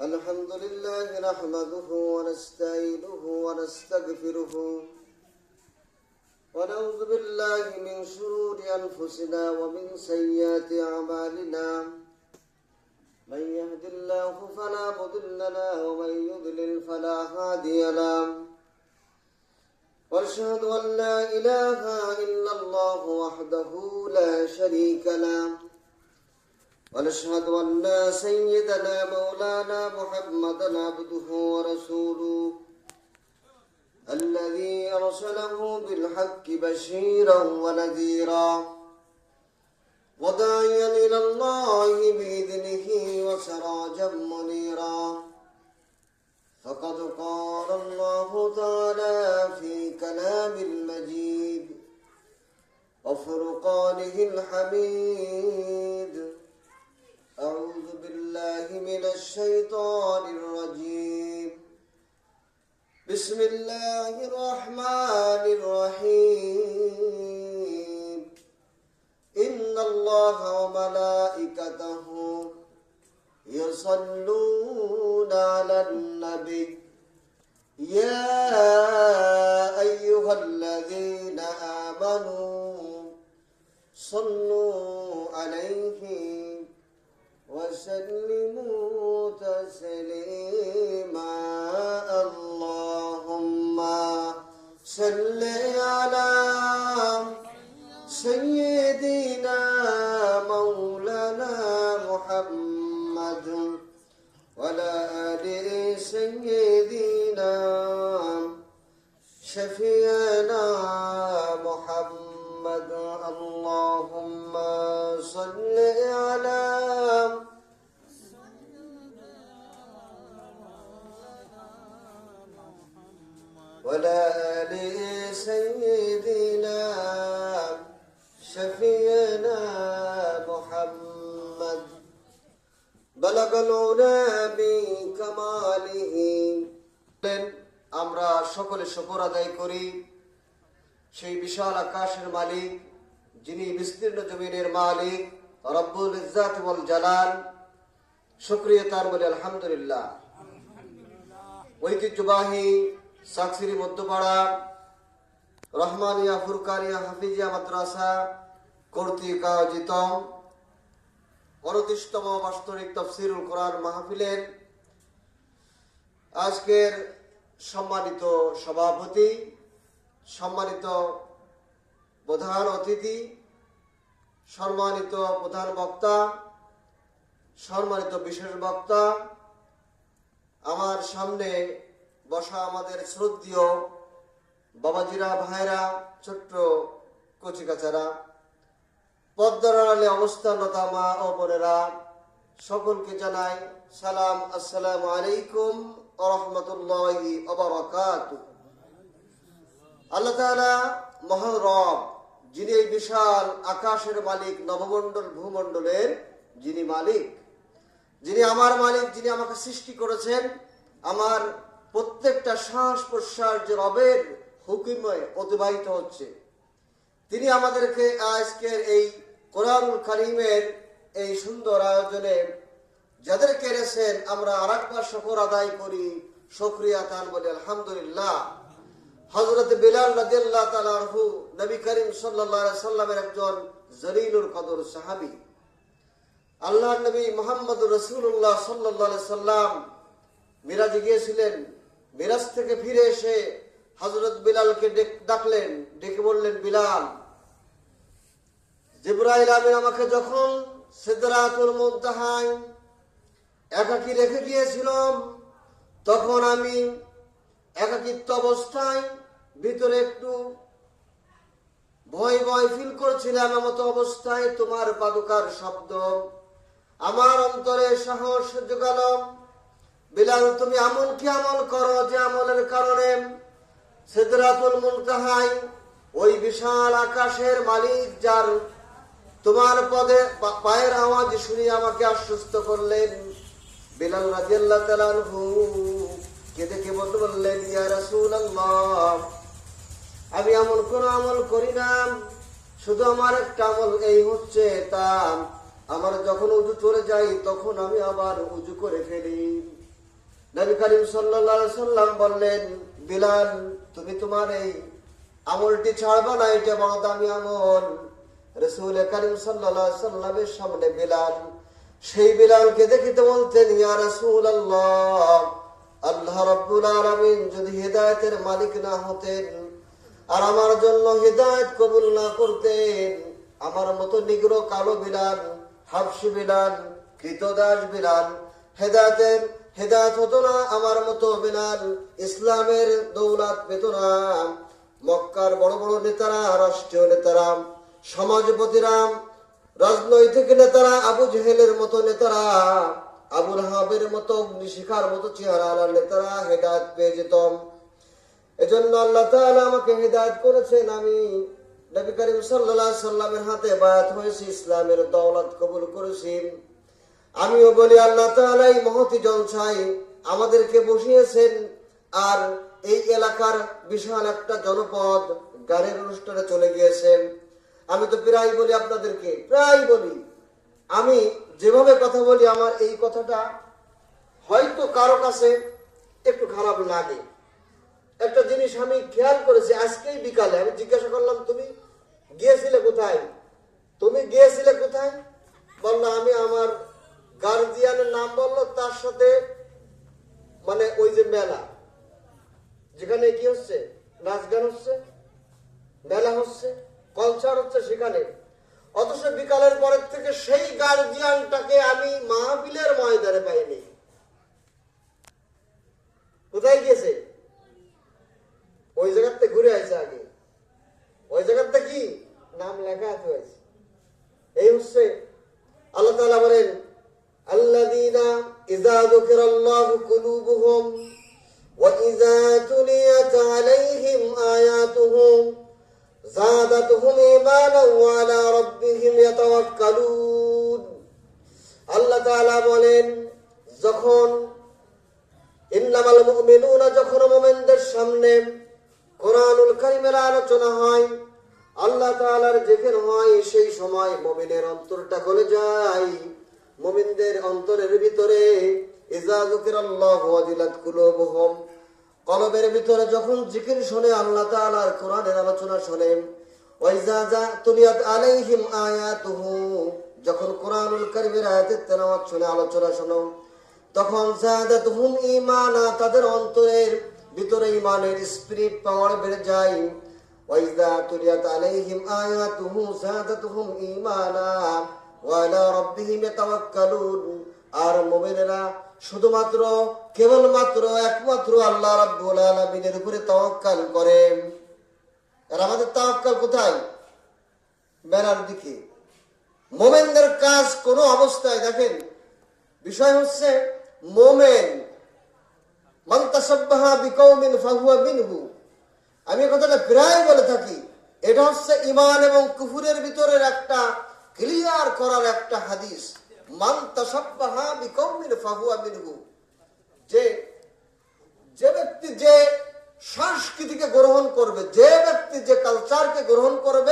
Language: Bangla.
الحمد لله نحمده ونستعينه ونستغفره ونعوذ بالله من شرور أنفسنا ومن سيئات أعمالنا من يهد الله فلا مضل له ومن يضلل فلا هادي له وأشهد أن لا إله إلا الله وحده لا شريك له ونشهد أن سيدنا مولانا محمدا عبده ورسوله الذي أرسله بالحق بشيرا ونذيرا وداعيا إلى الله بإذنه وسراجا منيرا فقد قال الله تعالى في كلام المجيد وفرقانه الحميد أعوذ بالله من الشيطان الرجيم بسم الله الرحمن الرحيم إن الله وملائكته يصلون على النبي يا أيها الذين آمنوا صلوا عليه وسلموا تسليما اللهم صل على سيدنا مولانا محمد وعلى آل سيدنا شفيعنا محمد اللهم صل على وعلى آل سيدنا شفيعنا محمد بلغ العلا بكماله আমরা সকলে শুকর আদায় করি সেই বিশাল আকাশের মালিক, যিনি বিস্তীর্ণ জমিনের মালিক, রব্বুল ইজ্জাত ওয়াল জালাল। শুকরিয়া তার বলে আলহামদুলিল্লাহ। ঐতিহ্যবাহী সাকসিরি মধ্যপাড়া রহমানিয়া ফুরকানিয়া হাফিজিয়া মাদ্রাসা কর্তৃক আয়োজিত 29তম বাৎসরিক তাফসীরুল কোরআন মাহফিলের আজকের সম্মানিত সভাপতি, সম্মানিত প্রধান অতিথি, সম্মানিত প্রধান বক্তা, সম্মানিত বিশেষ বক্তা, আমার সামনে বসা আমাদের শ্রদ্ধেয় বাবাজিরা, ভাইরা, ছোট্ট কচিকাচারা, পর্দার আড়ালে অবস্থানরত মা ও বোনেরা, সকলকে জানাই সালাম, আসসালামু আলাইকুম ওয়া রাহমাতুল্লাহি ওয়া বারাকাতুহু। আল্লাহ তাআলা মহান রব, যিনি এই বিশাল আকাশের মালিক, নবমণ্ডল ভূমণ্ডলের যিনি মালিক, যিনি আমার মালিক, যিনি আমাকে সৃষ্টি করেছেন, আমার প্রত্যেকটা শ্বাস প্রশ্বাস যে রবের হুকুমে অতিবাহিত হচ্ছে, তিনি আমাদেরকে আজকের এই কোরআনুল কারীমের এই সুন্দর আয়োজনে যাদেরকে এনেছেন, আমরা আরেকবার শুকর আদায় করি, শুকরিয়া তার বলি আলহামদুলিল্লাহ। হযরত বিলাল রাদিয়াল্লাহু তাআলা আনহু নবী করিম সাল্লাল্লাহু আলাইহি সাল্লামের একজন জলিলুল কদর সাহাবী। আল্লাহর নবী মুহাম্মদুর রাসূলুল্লাহ সাল্লাল্লাহু আলাইহি সাল্লাম মিরাজে গিয়েছিলেন। মিরাজ থেকে ফিরে এসে হযরত বিলালকে ডাকলেন, ডেকে বললেন, বিলাল, জিবরাইল আমিন আমাকে যখন সিদরাতুল মুনতাহায় একাকী রেখে গিয়েছিলাম, তখন আমি একাকিত্ব অবস্থায় ভিতরে একটু ভয় ভয় ফিল করছিলাম। এমত অবস্থায় তোমার পাদুকার শব্দ আমার অন্তরে সাহস জোগালো। বিলাল, তুমি এমন কি আমল করো যে আমলের কারণে সিদরাতুল মুনতাহায় ওই বিশাল আকাশের মালিক, যার তোমার পদে পায়ের আওয়াজ শুনে আমাকে আশ্বস্ত করলেন। বিলাল রাদিয়াল্লাহু তাআলা আনহু কেঁদে কেঁদে বললেন, ইয়া রাসূলুল্লাহ, আমি এমন কোন আমল করি না, শুধু আমার একটা আমল এই হচ্ছে, তা আমার যখন উজু চলে যাই তখন আমি আবার উজু করে ফেলি। নবী করিম সাল্লাল্লাহু আলাইহি সাল্লাম বললেন, বিলাল তুমি তোমার এই আমলটি ছাড়বা না, এটা বড় দামি আমল। রাসূল করিম সাল্লাল্লাহু আলাইহি সাল্লামের সামনে বিলাল, সেই বিলালকে দেখিতে বলতেন, ইয়া রাসূলুল্লাহ, আল্লাহ রাব্বুল আলামিন যদি হিদায়াতের মালিক না হতেন আর আমার জন্য হিদায়াত কবুল না করতেন, আমার মতো নিগ্র কালো বিলাল, হাবশী বিলাল, কৃতদাস বিলাল হেদায়েত হতো না। আমার মতো বিলাল ইসলামের দৌলত পেত না। মক্কার বড় বড় নেতারা, রাষ্ট্রীয় নেতারা, সমাজপতিরা, রাজনৈতিক নেতারা, আবু জেহেলের মতো নেতারা, আবু লাহাবের মতো অগ্নিশিখার মতো চেহারা নেতারা হেদায়েত পেয়ে যেত। এজন্য আল্লাহ তাআলা আমাকে হেদায়েত করেছেন। আমি নবী করিম সাল্লাল্লাহু আলাইহি সাল্লামের হাতে বায়াত হয়েছি, ইসলামের দৌলত কবুল করেছি। আমিও বলি আল্লাহ তাআলা এই মহতি জলসায় আমাদেরকে বসিয়েছেন, আর এই এলাকার বিশাল একটা জনপদ গানের অনুষ্ঠানে চলে গিয়েছেন। আমি তো প্রায় বলি আপনাদেরকে, প্রায় বলি, আমি যেভাবে কথা বলি আমার এই কথাটা হয়তো কারো কাছে একটু খারাপ লাগে। একটা জিনিস আমি খেয়াল করেছি, আজকেই বিকালে আমি জিজ্ঞাসা করলাম, তুমি গিয়েছিলে কোথায়? বললো আমি আমার গার্জিয়ানের নাম বললো, তার সাথে মানে ওই যে মেলা যেখানে কি হচ্ছে, নাচ গান হচ্ছে, মেলা হচ্ছে, কনসার্ট হচ্ছে সেখানে। অথচ বিকালের পরের থেকে সেই গার্জিয়ানটাকে আমি মাহফিলের ময়দানে পাইনি। কোথায় গিয়েছে? ওই জায়গাতে ঘুরে আসছে, আগে ওই জায়গাতে কি নাম লেখা আছে। এই হচ্ছে আল্লাহ তাআলা বলেন, আল্লাযীনা ইযা যুকিরাল্লাহু কুলুবুহুম ওয়া ইযা তুলিয়াত আলাইহিম আয়াতুহু যাদাতুহুম ঈমানান ওয়া আলা রাব্বিহিম ইয়াতাওয়াক্কালুন। আল্লাহ তাআলা বলেন, যখন ইন্নামাল মুমিনুনা, যখন মুমিনদের সামনে কোরআনুল কারীমের আলোচনা হয়, আল্লাহ তাআলার যিকির হয়, সেই সময় মুমিনের অন্তরটা গলে যায়। মুমিনদের অন্তরের ভিতরে ইযা যুকিরাল্লাহু ওয়াজিলাত কুলুবুহুম, কলবের ভিতরে যখন জিকির শুনে, আল্লাহ তাআলার কোরআনের আলোচনা শুনে, ওয়া ইযা তুলিয়াত আলাইহিম আয়াতুহু, যখন কোরআনুল কারীমের আয়াতের তেলাওয়াত শুনে, আলোচনা শুনো, তখন যাদাতুহুম ঈমানা, তাদের অন্তরের ভিতরে ঈমানের স্পিরিট পাওয়ার বেড়ে যায়। ওয়া ইযা তুলিয়াত আলাইহিম আয়াতুহু যাদাতুহুম ঈমানা ওয়া আলা রাব্বিহিম ইয়াতাওয়াক্কালুন। আর মুমিনেরা শুধুমাত্র কেবলমাত্র একমাত্র আল্লাহ রাব্বুল আলামিনের উপরে তাওয়াক্কুল করে। আর আমাদের তাওয়াক্কুল কোথায়? মেলার দিকে। মুমিনদের কাজ কোন অবস্থায়, দেখেন বিষয় হচ্ছে মুমিন মান তাশাব্বাহা বিকওমিন ফাহুয়া মিনহু। আমি কথাটা প্রায় বলে থাকি, এটা হচ্ছে ঈমান এবং কুফরের ভিতরের একটা ক্লিয়ার করার একটা হাদিস। মান তাশাব্বাহা বিকওমিন ফাহুয়া মিনহু, যে ব্যক্তি যে সংস্কৃতিকে গ্রহণ করবে, যে ব্যক্তি যে কালচারকে গ্রহণ করবে,